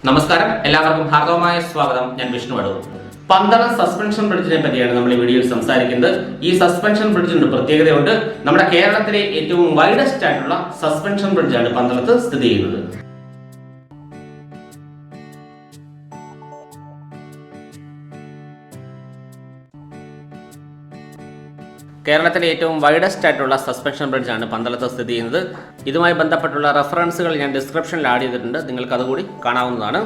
നമസ്കാരം, എല്ലാവർക്കും ഹാർദവമായ സ്വാഗതം. ഞാൻ വിഷ്ണു അടൂർ. പന്തളം സസ്പെൻഷൻ ബ്രിഡ്ജിനെ പറ്റിയാണ് നമ്മൾ ഈ വീഡിയോയിൽ സംസാരിക്കുന്നത്. ഈ സസ്പെൻഷൻ ബ്രിഡ്ജിന് പ്രത്യേകതയുണ്ട്. നമ്മുടെ കേരളത്തിലെ ഏറ്റവും വൈഡസ്റ്റ് ആയിട്ടുള്ള സസ്പെൻഷൻ ബ്രിഡ്ജാണ് പന്തളത്ത് സ്ഥിതി ചെയ്യുന്നത്. കേരളത്തിലെ ഏറ്റവും വൈഡസ്റ്റ് ആയിട്ടുള്ള സസ്പെൻഷൻ ബ്രിഡ്ജാണ് പന്തളത്ത് സ്ഥിതി ചെയ്യുന്നത്. ഇതുമായി ബന്ധപ്പെട്ടുള്ള റെഫറൻസുകൾ ഞാൻ ഡിസ്ക്രിപ്ഷനിൽ ആഡ് ചെയ്തിട്ടുണ്ട്, നിങ്ങൾക്ക് അതുകൂടി കാണാവുന്നതാണ്.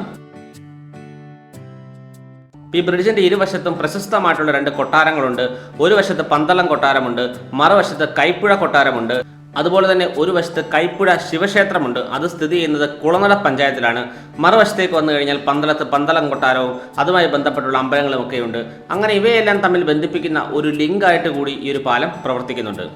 ഈ ബ്രിഡ്ജിന്റെ ഇരുവശത്തും പ്രശസ്തമായിട്ടുള്ള രണ്ട് കൊട്ടാരങ്ങളുണ്ട്. ഒരു വശത്ത് പന്തളം കൊട്ടാരമുണ്ട്, മറുവശത്ത് കൈപ്പുഴ കൊട്ടാരമുണ്ട്. അതുപോലെ തന്നെ ഒരു വശത്ത് കൈപ്പുഴ ശിവക്ഷേത്രമുണ്ട്. അത് സ്ഥിതി ചെയ്യുന്നത് കുളനട പഞ്ചായത്തിലാണ്. മറുവശത്തേക്ക് വന്നു കഴിഞ്ഞാൽ പന്തളത്ത് പന്തളം കൊട്ടാരവും അതുമായി ബന്ധപ്പെട്ടുള്ള അമ്പലങ്ങളും ഒക്കെയുണ്ട്. അങ്ങനെ ഇവയെല്ലാം തമ്മിൽ ബന്ധിപ്പിക്കുന്ന ഒരു ലിങ്കായിട്ട് കൂടി ഈ ഒരു പാലം പ്രവർത്തിക്കുന്നുണ്ട്.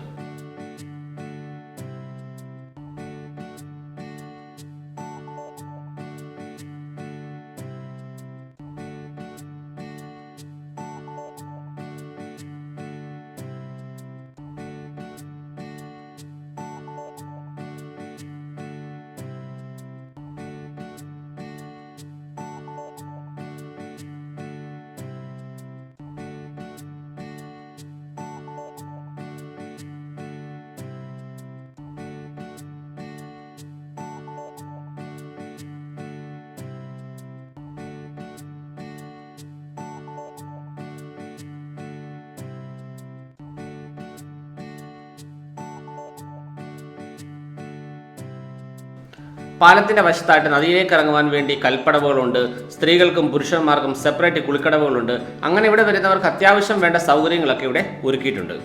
പാലത്തിന്റെ വശത്തായിട്ട് നദിയിലേക്ക് ഇറങ്ങുവാൻ വേണ്ടി കൽപ്പടവുകളുണ്ട്. സ്ത്രീകൾക്കും പുരുഷന്മാർക്കും സെപ്പറേറ്റ് കുളിക്കടവുകളുണ്ട്. അങ്ങനെ ഇവിടെ വരുന്നവർക്ക് അത്യാവശ്യം വേണ്ട സൗകര്യങ്ങളൊക്കെ ഇവിടെ ഒരുക്കിയിട്ടുണ്ട്.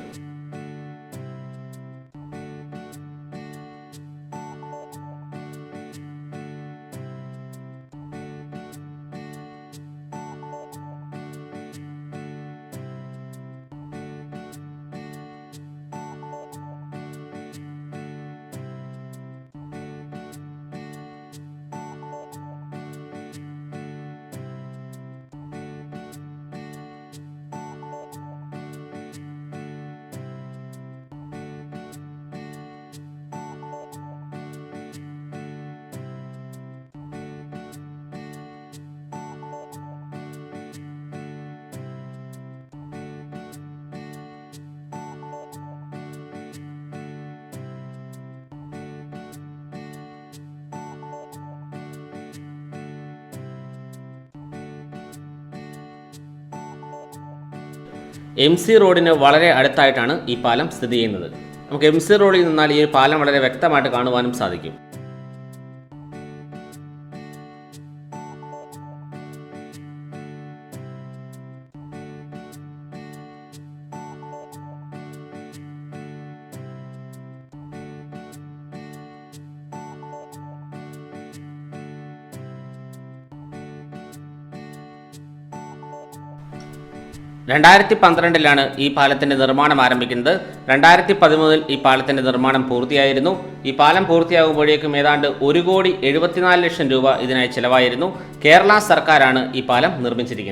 MC റോഡിന് വളരെ അടുത്തായിട്ടാണ് ഈ പാലം സ്ഥിതി ചെയ്യുന്നത്. നമുക്ക് MC റോഡിൽ നിന്നാൽ ഈ പാലം വളരെ വ്യക്തമായിട്ട് കാണുവാനും സാധിക്കും. ാണ് ഈ പാലത്തിന്റെ നിർമ്മാണം ആരംഭിക്കുന്നത്. 2013 ഈ പാലത്തിന്റെ നിർമ്മാണം പൂർത്തിയായിരുന്നു. ഈ പാലം പൂർത്തിയാകുമ്പോഴേക്കും ഏതാണ്ട് 1,74,00,000 രൂപ ഇതിനായി ചെലവായിരുന്നു. കേരള സർക്കാരാണ് ഈ പാലം നിർമ്മിച്ചിരിക്കുന്നത്.